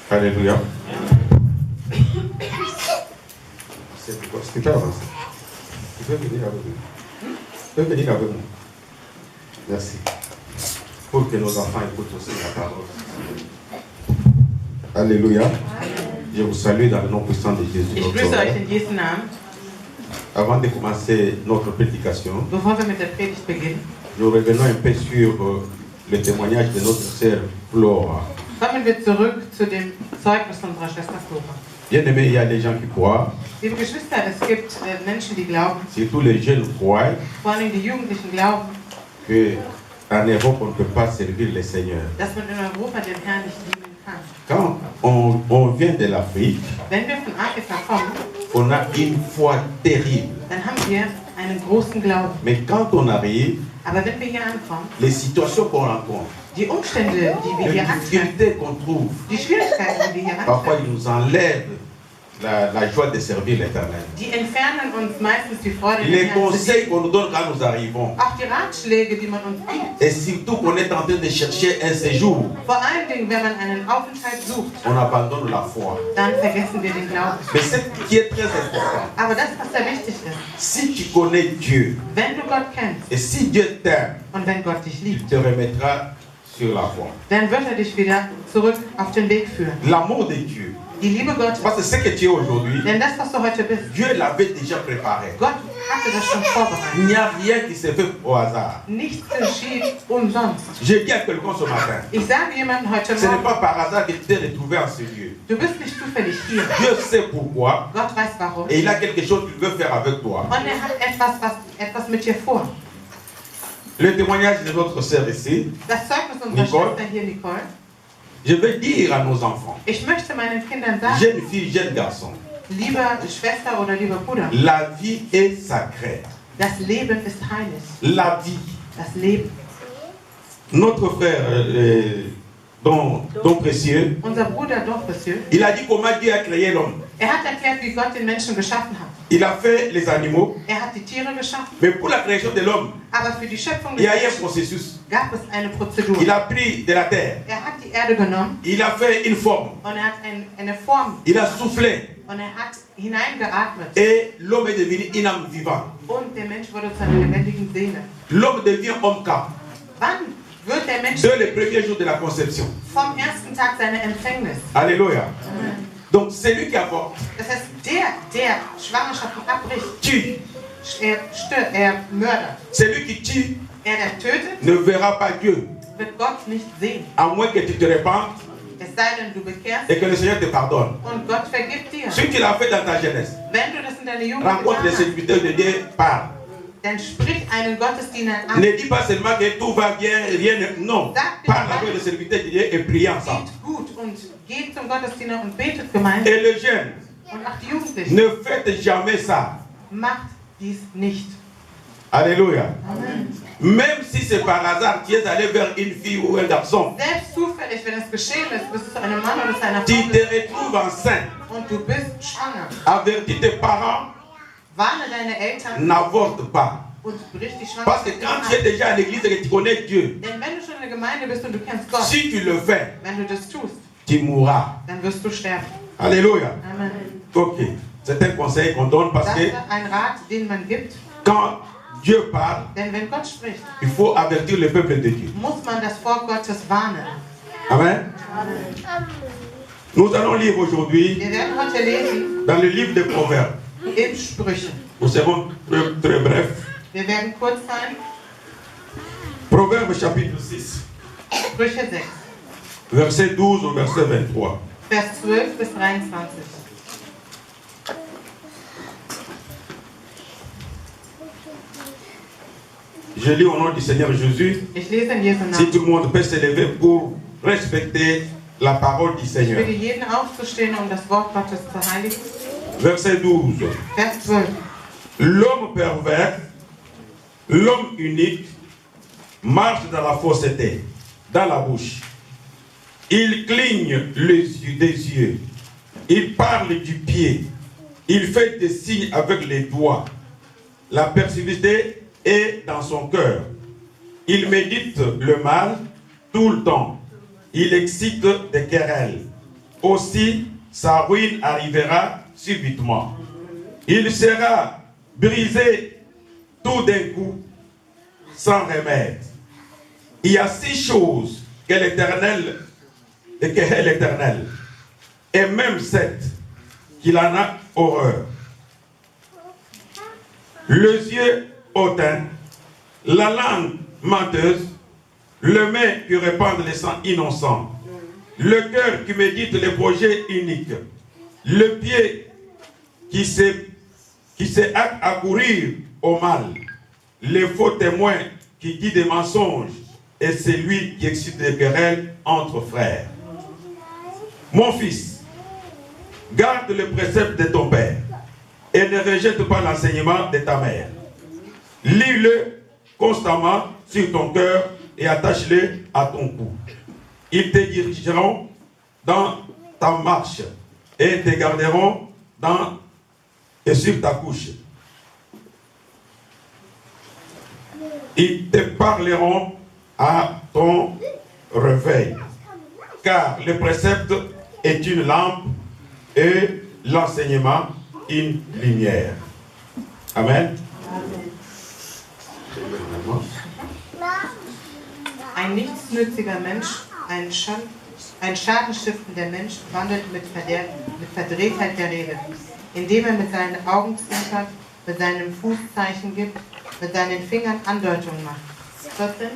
Alléluia. C'est clair, tu peux venir avec nous. Tu peux venir avec nous. Merci. Pour que nos enfants écoutent aussi la parole. Alléluia. Je vous salue dans le nom puissant de Jésus. Ich grüße euch in Jesu Namen. Avant de commencer notre prédication, Bevor wir mit der Predigt beginnen, nous revenons un peu sur le témoignage de notre sœur Flora. kommen wir zurück zu dem Zeugnis unserer Schwester Flora. Bien aimé, il y a des gens qui croient, Liebe Geschwister, es gibt Menschen, die glauben, surtout les jeunes croient, vor allem die Jugendlichen glauben, qu'en Europe on ne peut pas servir le Seigneur. dass man in Europa den Herrn nicht dienen kann. Quand on vient de l'Afrique, Wenn wir von Afrika kommen, on a une foi terrible. dann haben wir einen großen Glauben. Mais quand on arrive, Aber wenn wir hier ankommen, les situations qu'on rencontre, die Umstände, die wir les hier antreffen, difficultés qu'on trouve, die Schwierigkeiten, die wir hier parfois antreffen, ils nous enlèvent la joie de servir l'Éternel. die entfernen uns meistens die Freude, den Les Herrn zu dienen. conseils qu'on nous donne quand nous arrivons, Auch die Ratschläge, die man uns gibt. et surtout qu'on est en train de chercher un séjour, Vor allen Dingen, wenn man einen Aufenthalt sucht, on abandonne la foi. dann vergessen wir den Glauben. Mais ce qui est très important, Aber das, was da wichtig ist, si tu connais Dieu, wenn du Gott kennst et si Dieu t'aime, und wenn Gott dich il liebt, te remettra sur la voie. dann wird er dich wieder zurück auf den Weg führen. L'amour de Dieu, Die Liebe Gottes. parce que ce que tu es aujourd'hui, Denn das, was du heute bist, Dieu l'avait déjà préparé. Gott hatte das schon vorbereitet. Il n'y a rien qui se fait au hasard. Nichts geschieht umsonst. Je dis à quelqu'un ce matin, Ich sage jemandem heute ce n'est Morgen, pas par hasard que tu t'es retrouvé en ce lieu. du bist nicht zufällig hier. Dieu sait pourquoi Gott weiß warum. et il a quelque chose qu'il veut faire avec toi. Und er hat etwas mit dir vor. Le témoignage de notre sœur ici, Das Zeugnis unserer Nicole. Schwester hier, Nicole. je veux dire à nos enfants, Ich möchte meinen Kindern sagen, jeunes filles, jeunes garçons, lieber Schwester oder lieber Bruder, la vie est sacrée. das Leben ist heilig. La vie. Das Leben. Notre frère, don précieux, Unser Bruder Dorfbezirk, il a dit comment Dieu a créé l'homme. hat erklärt, wie Gott den Menschen geschaffen hat. Il a fait les animaux, Hat die Tiere geschaffen, mais pour la création de l'homme, aber für die Schöpfung il des y a eu un Menschen processus. gab es eine Prozedur. Il a pris de la terre, Hat die Erde genommen il a fait une forme, und hat eine Form il a soufflé und hat hineingeatmet. et l'homme est devenu une âme vivante. Und der Mensch wurde zu einer lebendigen Seele. L'homme devient homme cap Wann wird der Mensch dès le premier jour de la conception. vom ersten Tag seiner Empfängnis? Alléluia. Donc c'est lui qui apporte. Das heißt, der Schwangerschaften abbricht, Tue. er mördert. Celui qui tue Der tötet, ne verra pas Dieu, wird Gott nicht sehen. à moins que tu te répandes Es sei denn, du bekehrst et que le Seigneur te pardonne. und Gott vergibt dir. Si tu l'as fait dans ta jeunesse, Wenn du das in deiner Jugend rencontre les getan hast, serviteurs de Dieu, parle. dann sprich einen Gottesdiener an. Ne dis pas seulement que tout va bien, rien ne... Non. Parle avec les serviteurs de Dieu et priez ensemble. Geht gut und geht zum Gottesdiener und betet gemeinsam. Et les jeunes, Und auch die Jugendlichen, ne faites jamais ça. macht dies nicht. Alléluia. Amen. Même si c'est par hasard, tu es allé vers une fille ou un garçon, Selbst zufällig, wenn es geschehen ist, bist du zu einem Mann oder zu einer tu Frau te retrouves enceinte. und du bist schwanger. Avertis tes parents, Warne deine Eltern n'avorte pas. und brich die Parce que Schwangerschaft quand tu es ab. déjà à l'église et que tu connais Dieu, Denn wenn du schon in der Gemeinde bist und du kennst Gott, si tu le fais, wenn du das tust, tu mourras. dann wirst du sterben. Alléluia. Amen. Ok. C'est un conseil qu'on donne parce Das que ist ein Rat, den man gibt. quand Dieu parle, Denn wenn Gott spricht, il faut avertir le peuple de Dieu. muss man das Volk Gottes warnen. Amen. Nous allons lire aujourd'hui Wir werden heute lesen dans le livre des Proverbes. in Sprüchen. Nous serons très brefs. Wir werden kurz sein. Proverbes chapitre 6, Sprüche 6, verset 12 au verset 23. Vers 12 bis 23. Je lis au nom du Seigneur Jésus. Ich lese in Jesu Si Namen. tout le monde peut se lever pour respecter la parole du Ich Seigneur. bitte jeden aufzustehen, um das Wort Gottes zu heiligen. Verset 12. Vers 12. L'homme pervers, l'homme unique, marche dans la fausseté, dans la bouche. Il cligne des yeux. Il parle du pied. Il fait des signes avec les doigts. La perversité est dans son cœur. Il médite le mal tout le temps. Il excite des querelles. aussi sa ruine arrivera subitement. Il sera brisé tout d'un coup, sans remède. Il y a 6 choses que l'Éternel et que est l'Éternel, et même 7 qu'il en a horreur. Les yeux hautains, la langue menteuse, le main qui répand les sangs innocents, le cœur qui médite les projets uniques, le pied qui se hâte à courir au mal, les faux témoins qui disent des mensonges, et celui qui excite des querelles entre frères. Mon fils, garde le précepte de ton père et ne rejette pas l'enseignement de ta mère. Lis-le constamment sur ton cœur et attache-le à ton cou. Ils te dirigeront dans ta marche et te garderont et sur ta couche. Ils te parleront à ton réveil, car le précepte est une lampe et l'enseignement une lumière. Amen. Ein nichtsnütziger Mensch, ein schadenstiftender Mensch wandelt mit Verdrehtheit der Rede, indem er mit seinen Augen zwinkert, mit seinem Fußzeichen gibt, mit seinen Fingern Andeutungen macht. 14.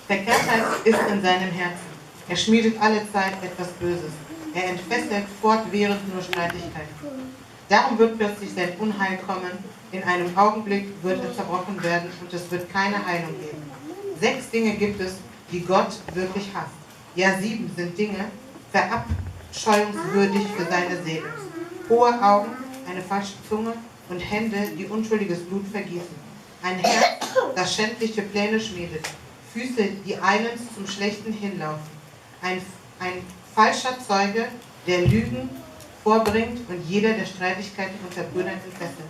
Verkehrtheit ist in seinem Herzen. Er schmiedet alle Zeit etwas Böses. Er entfesselt fortwährend nur Streitigkeiten. Darum wird plötzlich sein Unheil kommen. In einem Augenblick wird er zerbrochen werden und es wird keine Heilung geben. 6 Dinge gibt es, die Gott wirklich hasst. Ja, 7 sind Dinge verabscheuungswürdig für seine Seele. Hohe Augen, eine falsche Zunge und Hände, die unschuldiges Blut vergießen. Ein Herz, das schändliche Pläne schmiedet. Füße, die eilends zum Schlechten hinlaufen. Ein falscher Zeuge, der Lügen vorbringt und jeder, der Streitigkeiten unter Brüdern entfesselt.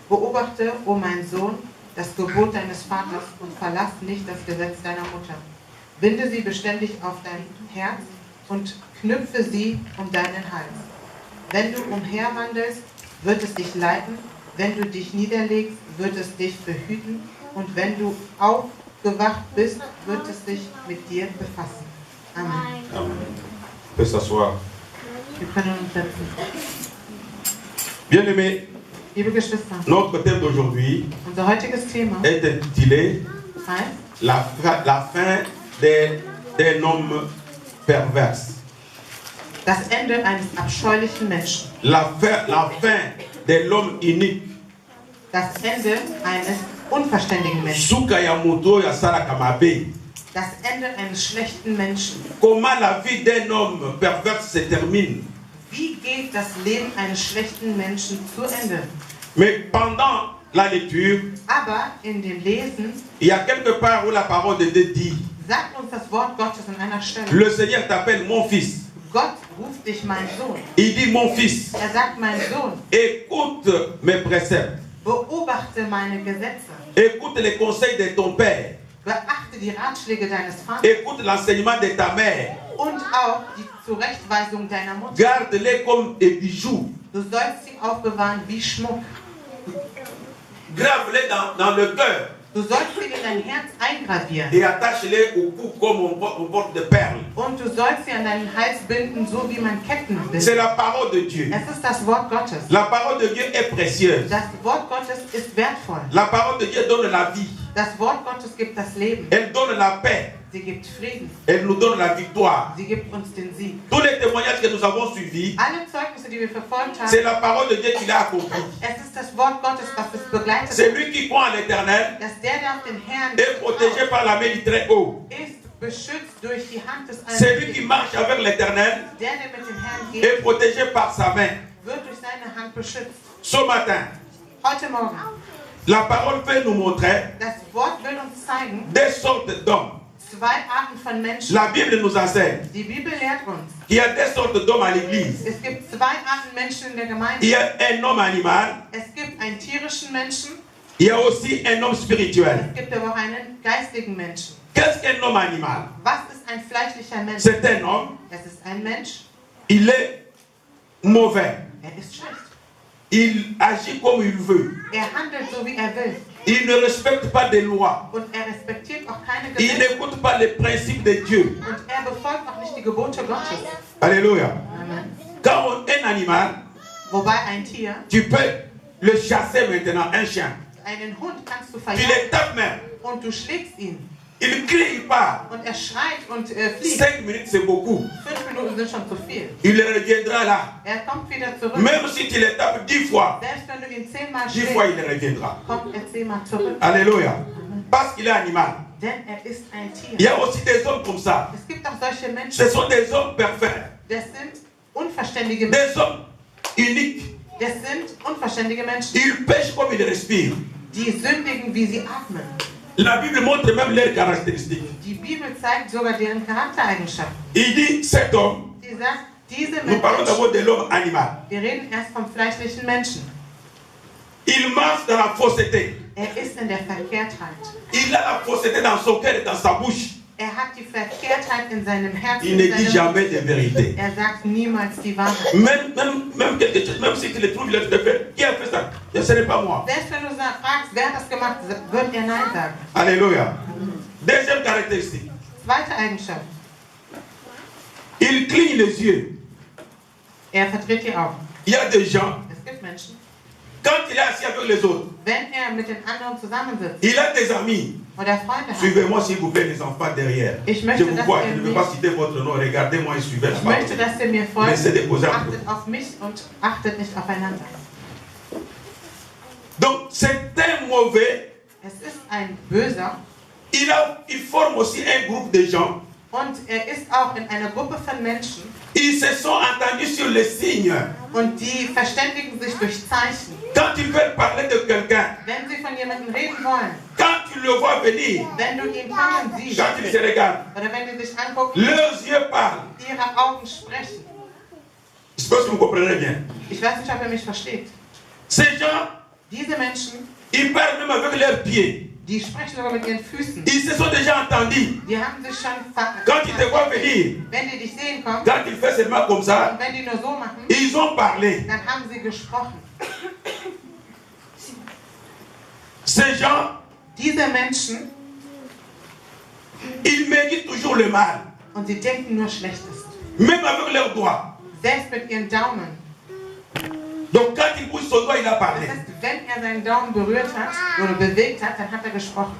Beobachte, o mein Sohn, das Gebot deines Vaters und verlass nicht das Gesetz deiner Mutter. Binde sie beständig auf dein Herz und knüpfe sie um deinen Hals. Wenn du umherwandelst, wird es dich leiten. Wenn du dich niederlegst, wird es dich behüten. Und wenn du aufgewacht bist, wird es sich mit dir befassen. Amen. Amen. Peut s'asseoir. Wir können uns setzen. Bien-aimés, Liebe Geschwister, notre thème d'aujourd'hui unser heutiges Thema est intitulé heißt La fin d'un homme pervers. das Ende eines abscheulichen Menschen. La fin de l'homme unique. Das Ende eines unverständigen Menschen. Suka ya moto ya sala kamabe. Das Ende eines schlechten Menschen. Comment la vie d'un homme pervers se termine? Wie geht das Leben eines schlechten Menschen zu Ende? Mais pendant la lecture, Aber in dem Lesen il y a quelque part où la parole de Dieu dit, sagt uns das Wort Gottes an einer Stelle. le Seigneur t'appelle mon fils. Gott ruft dich mein Sohn. Il dit mon fils, Er sagt mein Sohn, écoute mes préceptes, beobachte meine Gesetze. écoute les conseils de ton père, Beachte die Ratschläge deines Vaters écoute l'enseignement de ta mère, und auch die Zurechtweisung deiner Mutter. garde-les comme des bijoux, Du sollst sie aufbewahren wie Schmuck. grave-les dans le cœur Du sollst sie in dein Herz eingravieren. et attache-les au cou comme on porte des perles. Und du sollst sie an deinen Hals binden, so wie man Ketten C'est bindet. la parole de Dieu. Es ist das Wort Gottes. La parole de Dieu est précieuse. Das Wort Gottes ist wertvoll. La parole de Dieu donne la vie. Das Wort Gottes gibt das Leben. Elle donne la paix. Sie gibt Frieden. Elle nous donne la victoire. Sie gibt uns den Sieg. Tous les témoignages que nous avons suivis, Alle Zeugnisse, die wir verfolgt c'est haben, la parole de Dieu qui l'a accompli. es ist das Wort Gottes, was es begleitet C'est hat. lui qui croit en l'éternel, Dass der auf den Herrn est protégé par la main du très haut. ist, beschützt durch die Hand des C'est lui qui Allmächtigen. marche avec l'éternel, Der mit dem Herrn est geht, protégé par sa main. wird durch seine Hand beschützt. Ce matin, Heute Morgen. la parole peut nous montrer Das Wort will uns zeigen, des sortes d'hommes. 2 Arten von Menschen. La Bible nous enseigne Die Bibel lehrt uns, qu'il y a des sortes d'hommes à l'église. es gibt 2 Arten Menschen in der Il Gemeinde. y a un homme animal, Es gibt einen tierischen Menschen, il y a aussi un homme spirituel. es gibt aber auch einen geistigen Menschen. Qu'est-ce qu'un homme animal? Was ist ein fleischlicher Mensch? C'est un homme, Es ist ein Mensch, il est mauvais. ist schlecht. Il agit comme il veut. Handelt so, wie will. Il ne respecte pas des lois. Und respektiert auch keine Il Gesetze. n'écoute pas les principes de Dieu. Und befolgt auch nicht die Gebote Gottes. Alléluia. Amen. Quand un animal, Wobei ein Tier, tu peux le chasser maintenant, un chien. einen Hund kannst du Tu verjagen le tapes même. und du schlägst ihn. Il ne crie pas. Und schreit und fliegt. 5 minutes, c'est beaucoup. 5 Minuten sind schon zu viel. Il reviendra là. Kommt wieder zurück. Même si tu le tapes 10 fois, Selbst wenn du ihn 10-mal 10 fois schlägst, il reviendra. kommt 10-mal zurück. Alléluia. Parce qu'il est animal. Denn ist ein Il y Tier. a aussi des hommes comme ça. Es gibt auch solche Menschen, Ce sont des hommes parfaits. das sind unverständige Menschen. Des hommes uniques. Das sind unverständige Menschen, Ils pêchent comme ils respirent. die sündigen, wie sie atmen. La Bible montre même leurs caractéristiques. Die Bibel zeigt sogar deren Charaktereigenschaften. Il dit, cet homme, Sie sagt, diese nous parlons Menschen, d'abord de l'homme animal. wir reden erst vom fleischlichen Menschen. Il marche dans la fausseté. Ist in der Verkehrtheit. Il a la fausseté dans son cœur et dans sa bouche. Hat die Verkehrtheit in seinem Herzen. Il ne dit jamais de vérité. Sagt niemals die Wahrheit. Même quelque chose, même si tu le trouves, il te fait. Qui a fait ça? Ce n'est pas moi. Selbst wenn du fragst, wer hat das gemacht, wird er Nein sagen. Alléluia. Deuxième caractéristique. Zweite Eigenschaft. Il cligne les yeux. Vertritt die Augen. Il y a des gens, Es gibt Menschen, quand il est assis avec les autres, wenn mit den anderen zusammensitzt, il a des amis. oder Freunde hat. Suivez-moi s'il vous plaît les enfants derrière. Ich Je möchte, vous dass vois, ihr je ne veux mich, pas citer votre nom. Regardez-moi et suivez la ich parole. möchte, dass ihr mir folgt. Laissez déposer un peu. Achtet auf mich und achtet nicht aufeinander. Donc c'est un mauvais. Es ist ein Böser Il forme aussi un groupe de gens. und ist auch in einer Gruppe von Menschen Ils se sont entendus sur les signes. und die verständigen sich durch Zeichen. Quand ils veulent parler de quelqu'un, Wenn sie von jemandem reden wollen, quand tu le vois venir, wenn du ihn kommen siehst, quand ils se regardent, oder wenn die sich angucken, leurs yeux parlent. ihre Augen sprechen. Je pense que vous comprenez bien. Ich weiß nicht, ob ihr mich versteht. Ces gens, Diese Menschen, ils parlent même avec leurs pieds. die sprechen sogar mit ihren Füßen. Ils se sont déjà entendus. Die haben sich schon Quand ils te voient venir, wenn die dich sehen kommen, quand ils font seulement comme ça, und wenn die nur so machen, ils ont parlé. dann haben sie gesprochen. Ces gens, Diese Menschen, ils méditent toujours le mal. und sie denken nur Schlechtes. Même avec leurs doigts. Selbst mit ihren Daumen. Donc quand il bouge son doigt, il a Das parlé. heißt, wenn seinen Daumen berührt hat oder bewegt hat, dann hat gesprochen.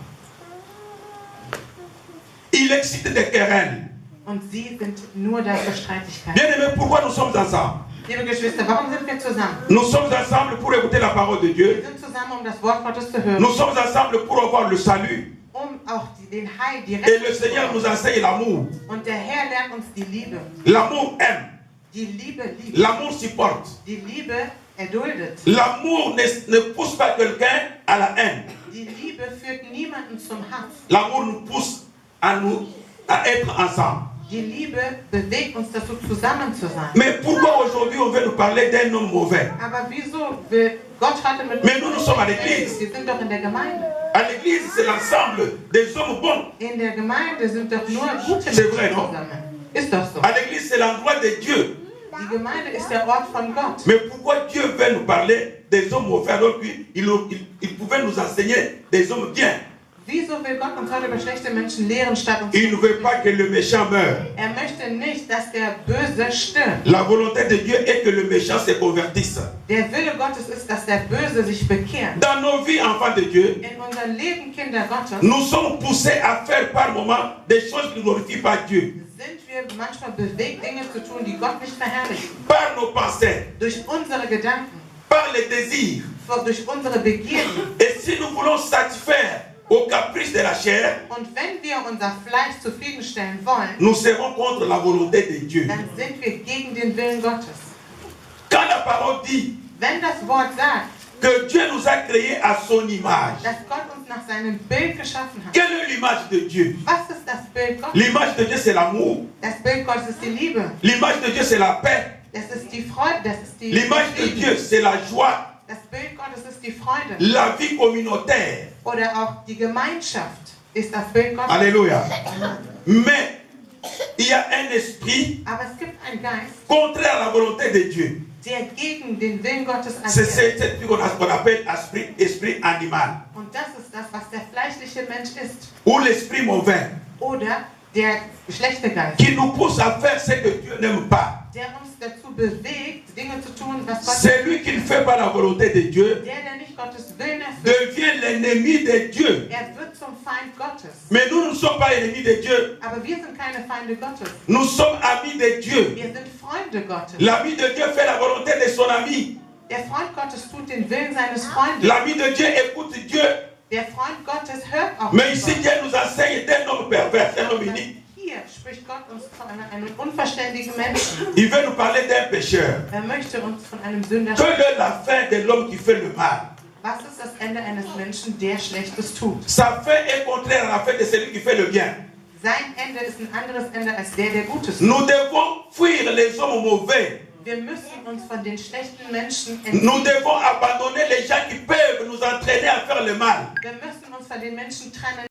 Il excite des querelles. Und sie sind nur da für Streitigkeiten. Bien aimé, pourquoi nous sommes ensemble? Liebe Geschwister, warum sind wir zusammen? Nous sommes ensemble pour écouter la parole de Wir Dieu. sind zusammen, das Wort Gottes zu hören, Nous sommes ensemble pour avoir le salut. auch den Heil, die Et le Rettung zu Seigneur nous bekommen. enseigne l'amour. Und der Herr lernt uns die Liebe. L'amour aime. Die Liebe liebt. L'amour supporte. Die Liebe erduldet. L'amour ne pousse pas quelqu'un à la haine. Die Liebe führt niemanden zum Hass. L'amour nous pousse à être ensemble. Die Liebe bewegt uns dazu, zusammen zu sein. Mais pourquoi aujourd'hui on veut nous parler d'un homme mauvais? Aber wieso will Gott heute mit Mais nous sommes à l'église. Wir sind doch in der Gemeinde. À l'église, c'est l'ensemble des hommes bons. In der Gemeinde sind doch nur gute C'est vrai, Menschen non? zusammen. Ist doch so. À l'église, c'est l'endroit de Dieu. Die Gemeinde ist der Ort von Gott. Mais pourquoi Dieu veut nous parler des hommes mauvais alors qu'il pouvait nous enseigner des hommes bien? Wieso will Gott uns heute über schlechte Menschen lehren, statt uns Il ne veut pas que le méchant meure. möchte nicht, dass der Böse stirbt. La volonté de Dieu est que le méchant se convertisse. Der Wille Gottes ist, dass der Böse sich bekehrt. Dans nos vies, enfants de Dieu, In unserem Leben, Kinder Gottes, nous sommes poussés à faire par moments des choses qui ne glorifient pas Dieu. sind wir manchmal bewegt, Dinge zu tun, die Gott nicht verherrlichen. Par nos pensées, Durch unsere Gedanken, par les désirs. durch unsere Begierden. Et si nous voulons satisfaire aux caprices de la chair, Und wenn wir unser Fleisch zufriedenstellen wollen, nous serons contre la volonté de Dieu. dann sind wir gegen den Willen Gottes. Quand la parole dit Wenn das Wort sagt, que Dieu nous a créés à son image, dass Gott uns nach seinem Bild geschaffen hat, quelle est l'image de Dieu? was ist das Bild Gottes? L'image de Dieu, c'est l'amour. Das Bild Gottes ist die Liebe. L'image de Dieu, c'est la paix. Das ist die Freude. Das ist die L'image de Dieu, c'est la joie, Das Bild Gottes ist die Freude. la vie communautaire. Oder auch die Gemeinschaft ist das Bild Gottes. Alléluia. Mais il y a un esprit Aber es gibt einen Geist, contraire à la volonté de Dieu. der gegen den Willen Gottes C'est agiert. cet esprit qu'on appelle esprit animal. Und das ist das, was der fleischliche Mensch ist. Ou l'esprit mauvais. Oder der schlechte Geist, Qui nous pousse à faire ce que Dieu n'aime pas. der uns dazu bewegt, Dinge zu tun, was Gott Celui qui ne fait pas la volonté de Dieu der nicht Gottes Willen erfüllt, devient l'ennemi de Dieu. wird zum Feind Gottes. Mais nous ne sommes pas ennemis de Dieu. Aber wir sind keine Feinde Gottes. Nous sommes amis de Dieu. Wir sind Freunde Gottes. L'ami de Dieu fait la volonté de son ami. Der Freund Gottes tut den Willen seines Freundes. L'ami de Dieu écoute Dieu. Der Freund Gottes hört auch Mais ici, Gott. Dieu nous enseigne d'un homme pervers, d'un homme unique. Hier spricht Gott uns von einem unverständigen Menschen. Il veut nous parler d'un pécheur. Er möchte uns von einem Sünder Quelle sprechen. est la fin de l'homme qui fait le mal? Was ist das Ende eines Menschen, der Schlechtes tut? Sa fin est contraire à la fin de celui qui fait le bien. Sein Ende ist ein anderes Ende als der Gutes tut. Nous devons fuir les hommes mauvais. Wir müssen uns von den schlechten Menschen Nous entziehen. devons abandonner les gens qui peuvent nous entraîner à faire le mal. Wir müssen uns von den Menschen trennen,